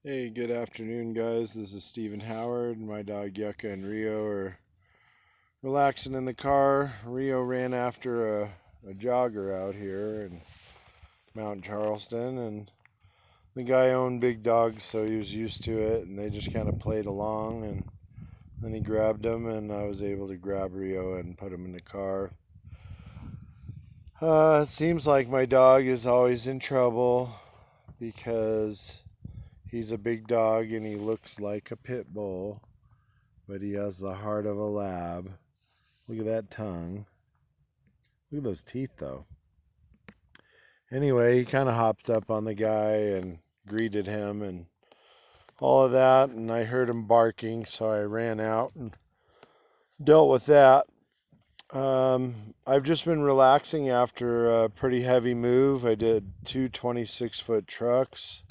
Hey, good afternoon, guys. This is Stephen Howard. My dog Yucca and Rio are relaxing in the car. Rio ran after a jogger out here in Mount Charleston, and the guy owned big dogs, so he was used to it, and they just kind of played along. And then he grabbed him, and I was able to grab Rio and put him in the car. It seems like my dog is always in trouble because he's a big dog and he looks like a pit bull, but he has the heart of a lab. Look at that tongue. Look at those teeth, though. Anyway, he kind of hopped up on the guy and greeted him and all of that, and I heard him barking, so I ran out and dealt with that. I've just been relaxing after a pretty heavy move. I did two 26-foot trucks.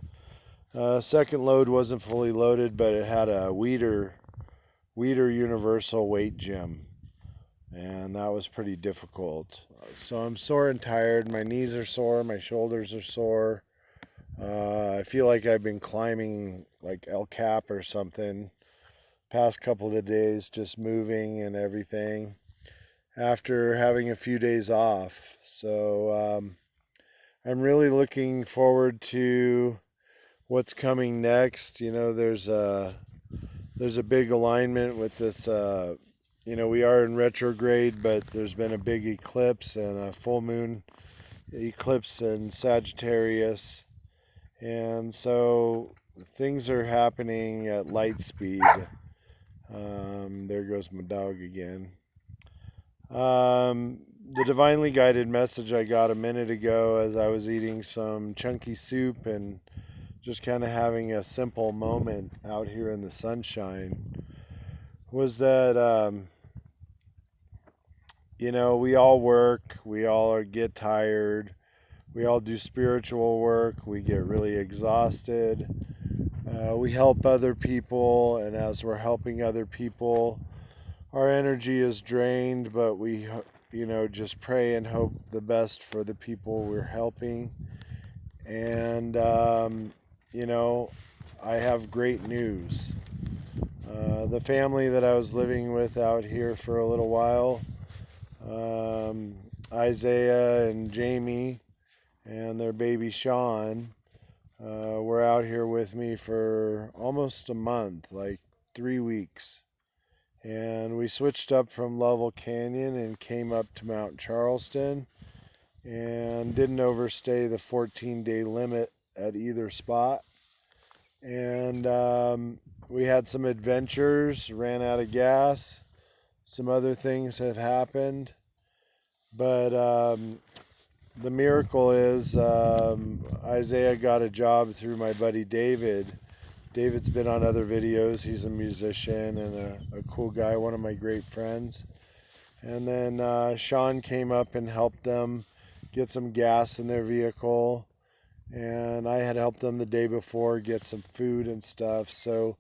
Second load wasn't fully loaded, but it had a Weeder Universal weight gym, and that was pretty difficult. So I'm sore and tired. My knees are sore, my shoulders are sore. I feel like I've been climbing like El Cap or something past couple of days, just moving and everything after having a few days off. So I'm really looking forward to what's coming next. There's a big alignment with this. We are in retrograde, but there's been a big eclipse and a full moon eclipse in Sagittarius. And so things are happening at light speed. There goes my dog again. The divinely guided message I got a minute ago as I was eating some chunky soup and just kind of having a simple moment out here in the sunshine was that we all work, we all get tired, we all do spiritual work, we get really exhausted. We help other people, and as we're helping other people, our energy is drained, but we, just pray and hope the best for the people we're helping. And, I have great news. The family that I was living with out here for a little while, Isaiah and Jamie and their baby Sean, were out here with me for almost a month, like 3 weeks. And we switched up from Level Canyon and came up to Mount Charleston and didn't overstay the 14-day limit at either spot. And we had some adventures, ran out of gas. Some other things have happened. But the miracle is Isaiah got a job through my buddy David. David's been on other videos. He's a musician and a cool guy, one of my great friends. And then Sean came up and helped them get some gas in their vehicle. And I had helped them the day before get some food and stuff. So,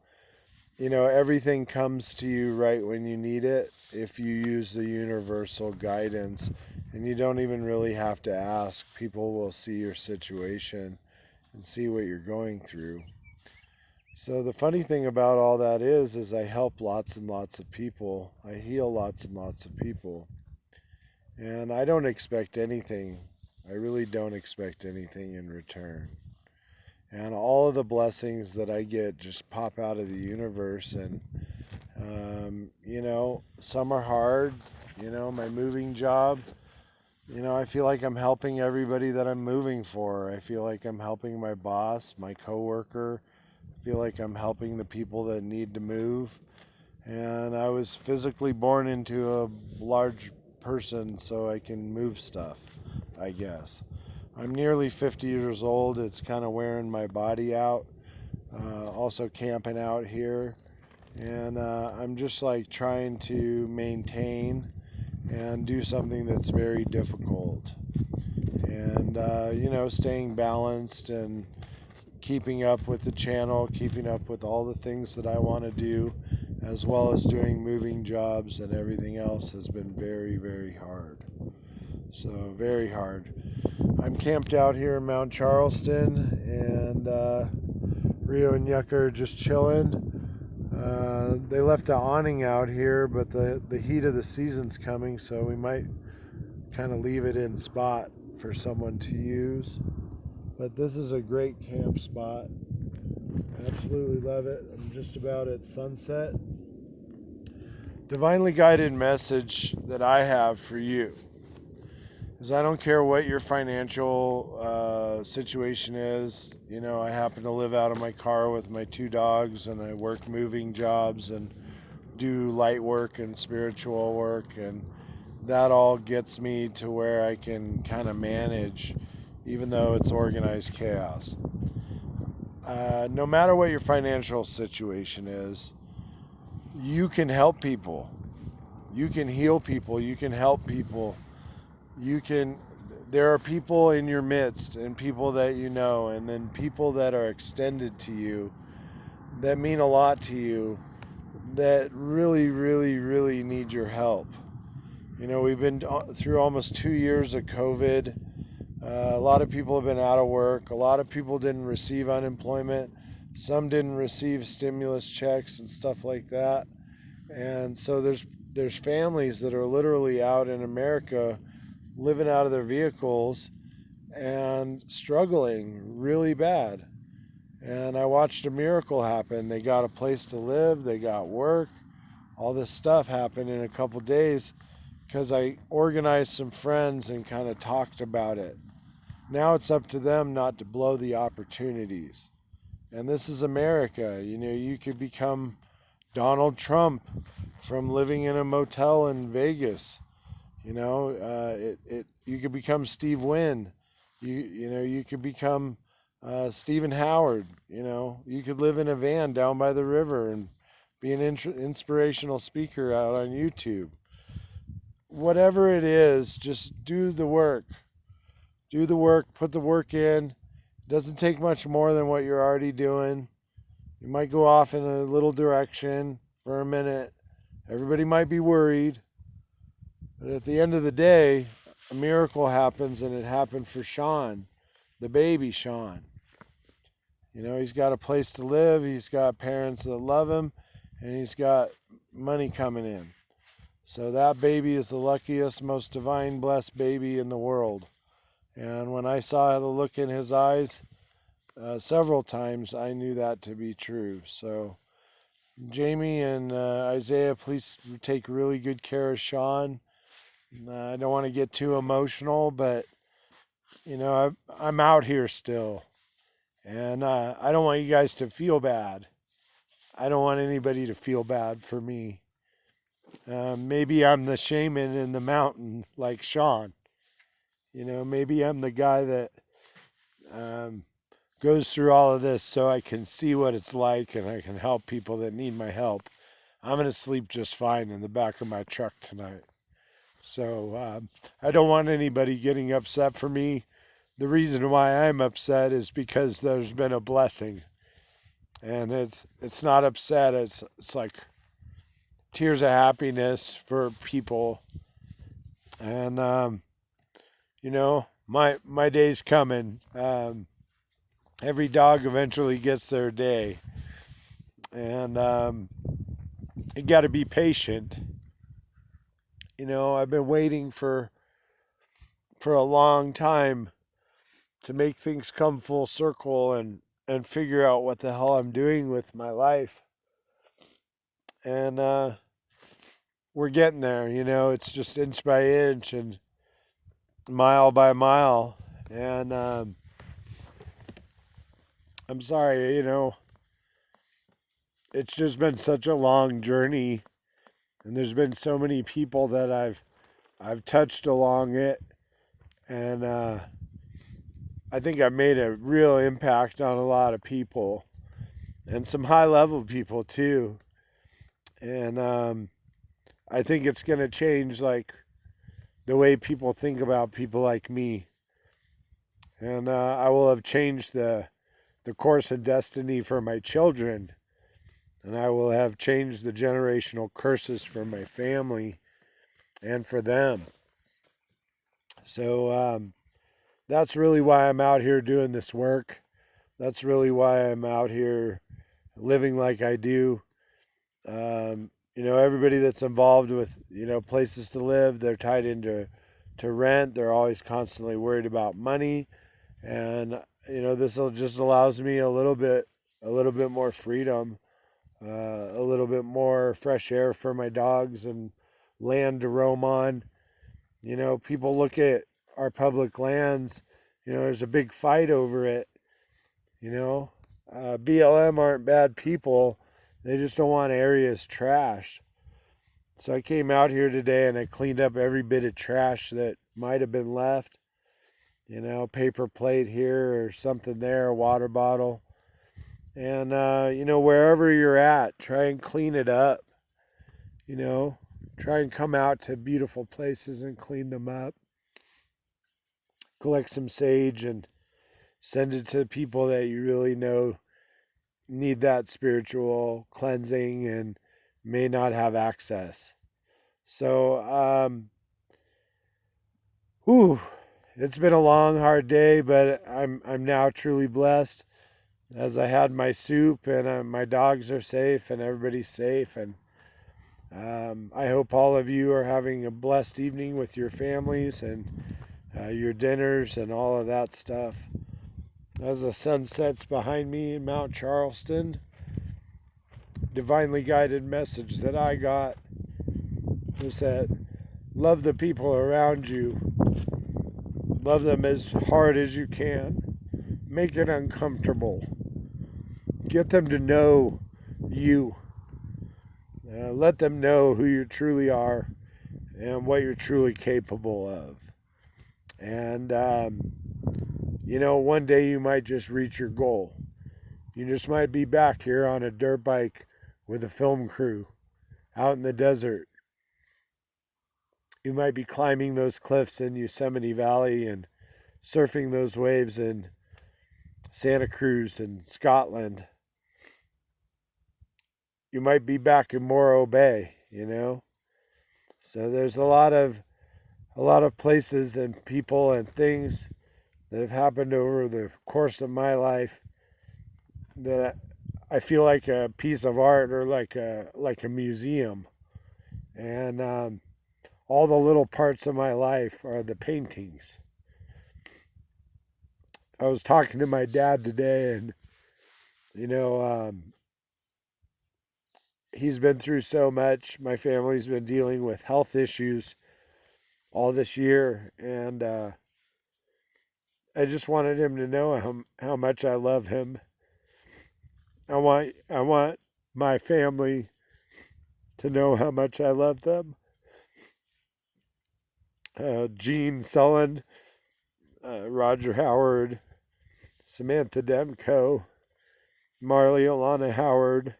everything comes to you right when you need it if you use the universal guidance. And you don't even really have to ask. People will see your situation and see what you're going through. So the funny thing about all that is I help lots and lots of people. I heal lots and lots of people. And I don't expect anything. I really don't expect anything in return. And all of the blessings that I get just pop out of the universe. And, some are hard. My moving job, I feel like I'm helping everybody that I'm moving for. I feel like I'm helping my boss, my coworker. I feel like I'm helping the people that need to move. And I was physically born into a large person so I can move stuff, I guess. I'm nearly 50 years old. It's kind of wearing my body out. Also camping out here. And I'm just like trying to maintain and do something that's very difficult. And, staying balanced and keeping up with the channel, keeping up with all the things that I want to do, as well as doing moving jobs and everything else has been very, very hard. So, very hard. I'm camped out here in Mount Charleston and Rio and Yucca are just chilling. They left an awning out here, but the heat of the season's coming, so we might kind of leave it in spot for someone to use. But this is a great camp spot. Absolutely love it. I'm just about at sunset. Divinely guided message that I have for you is I don't care what your financial situation is. You know, I happen to live out of my car with my 2 dogs, and I work moving jobs and do light work and spiritual work, and that all gets me to where I can kind of manage, even though it's organized chaos. No matter what your financial situation is, you can help people. You can heal people. You can help people. There are people in your midst, and people that you know, and then people that are extended to you that mean a lot to you, that really, really, really need your help. You know, we've been through almost 2 years of COVID. A lot of people have been out of work. A lot of people didn't receive unemployment. Some didn't receive stimulus checks and stuff like that. And so there's families that are literally out in America living out of their vehicles and struggling really bad. And I watched a miracle happen. They got a place to live, they got work. All this stuff happened in a couple days because I organized some friends and kind of talked about it. Now it's up to them not to blow the opportunities. And this is America. You know, you could become Donald Trump from living in a motel in Vegas. You know, you could become Steve Wynn. You could become Stephen Howard. You know, you could live in a van down by the river and be an inspirational speaker out on YouTube. Whatever it is, just do the work. Do the work, put the work in. It doesn't take much more than what you're already doing. You might go off in a little direction for a minute. Everybody might be worried. But at the end of the day, a miracle happens, and it happened for Sean, the baby Sean. You know, he's got a place to live, he's got parents that love him, and he's got money coming in. So that baby is the luckiest, most divine, blessed baby in the world. And when I saw the look in his eyes several times, I knew that to be true. So Jamie and Isaiah, please take really good care of Sean. I don't want to get too emotional, but, you know, I'm out here still. And I don't want you guys to feel bad. I don't want anybody to feel bad for me. Maybe I'm the shaman in the mountain like Sean. You know, maybe I'm the guy that goes through all of this so I can see what it's like and I can help people that need my help. I'm going to sleep just fine in the back of my truck tonight. So I don't want anybody getting upset for me. The reason why I'm upset is because there's been a blessing. And it's not upset. It's like tears of happiness for people. And, you know, my day's coming. Every dog eventually gets their day. And you got to be patient. You know, I've been waiting for a long time to make things come full circle and figure out what the hell I'm doing with my life. And we're getting there, you know, it's just inch by inch and mile by mile. And I'm sorry, you know, it's just been such a long journey, and there's been so many people that I've touched along it, and I think I've made a real impact on a lot of people, and some high level people too. And I think it's going to change like the way people think about people like me. And I will have changed the course of destiny for my children. And I will have changed the generational curses for my family and for them. So that's really why I'm out here doing this work. That's really why I'm out here living like I do. Everybody that's involved with, places to live, they're tied into rent. They're always constantly worried about money. And, this just allows me a little bit more freedom, a little bit more fresh air for my dogs and land to roam on. People look at our public lands, there's a big fight over it. BLM aren't bad people. They just don't want areas trashed. So I came out here today and I cleaned up every bit of trash that might have been left. Paper plate here or something there, a water bottle. And, wherever you're at, try and clean it up. You know, try and come out to beautiful places and clean them up. Collect some sage and send it to people that you really know need that spiritual cleansing and may not have access. So, it's been a long, hard day, but I'm now truly blessed as I had my soup and my dogs are safe and everybody's safe. And I hope all of you are having a blessed evening with your families and your dinners and all of that stuff. As the sun sets behind me in Mount Charleston, divinely guided message that I got was that love the people around you. Love them as hard as you can. Make it uncomfortable. Get them to know you. Let them know who you truly are and what you're truly capable of. And, one day you might just reach your goal. You just might be back here on a dirt bike with a film crew out in the desert. You might be climbing those cliffs in Yosemite Valley and surfing those waves in Santa Cruz and Scotland. You might be back in Morro Bay, So there's a lot of places and people and things that have happened over the course of my life that I feel like a piece of art or like a museum. And all the little parts of my life are the paintings. I was talking to my dad today, and he's been through so much. My family's been dealing with health issues all this year, and I just wanted him to know how much I love him. I want my family to know how much I love them. Gene Sullen, Roger Howard, Samantha Demko, Marley Alana Howard,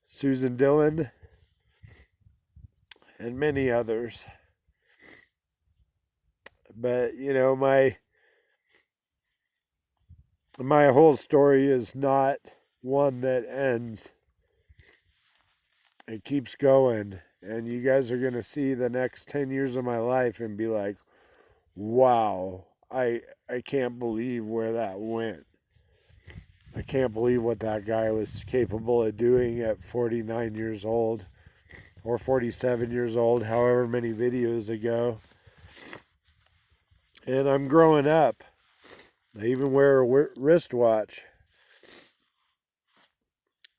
Susan Dillon, and many others. But my whole story is not one that ends. It keeps going, and you guys are going to see the next 10 years of my life and be like, wow, I can't believe where that went. I can't believe what that guy was capable of doing at 49 years old or 47 years old, however many videos ago. And I'm growing up. I even wear a wristwatch.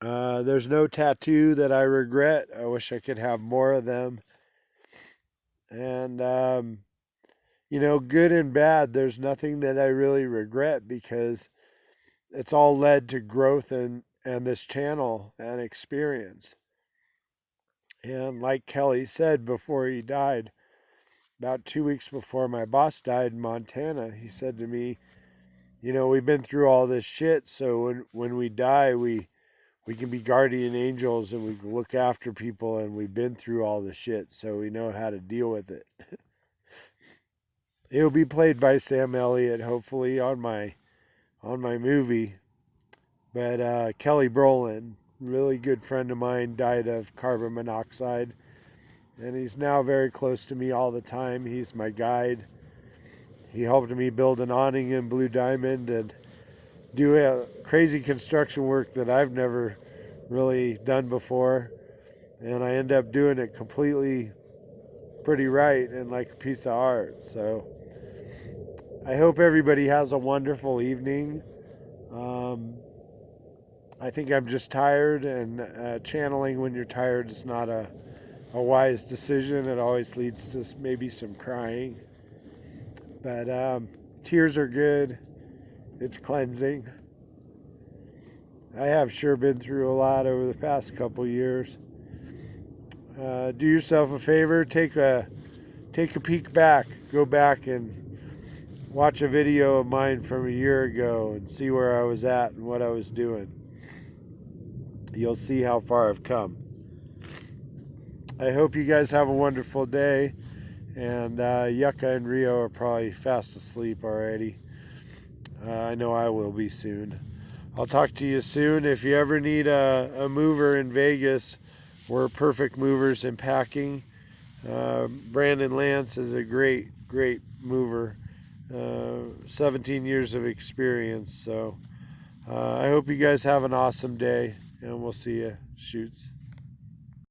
There's no tattoo that I regret. I wish I could have more of them. And, good and bad, there's nothing that I really regret because it's all led to growth and this channel and experience. And like Kelly said before he died, about 2 weeks before my boss died in Montana, he said to me, we've been through all this shit, so when we die, we can be guardian angels and we can look after people, and we've been through all the shit, so we know how to deal with it. It'll be played by Sam Elliott, hopefully, on my movie. But Kelly Brolin, really good friend of mine, died of carbon monoxide. And he's now very close to me all the time. He's my guide. He helped me build an awning in Blue Diamond, and do a crazy construction work that I've never really done before, and I end up doing it completely pretty right and like a piece of art. So I hope everybody has a wonderful evening. Um, I think I'm just tired, and channeling when you're tired is not a wise decision. It always leads to maybe some crying. But tears are good. It's cleansing. I have sure been through a lot over the past couple years. Do yourself a favor. Take a peek back. Go back and watch a video of mine from a year ago and see where I was at and what I was doing. You'll see how far I've come. I hope you guys have a wonderful day. And Yucca and Rio are probably fast asleep already. I know I will be soon. I'll talk to you soon. If you ever need a mover in Vegas, we're perfect movers in packing. Brandon Lance is a great mover. 17 years of experience. So I hope you guys have an awesome day, and we'll see you. Shoots.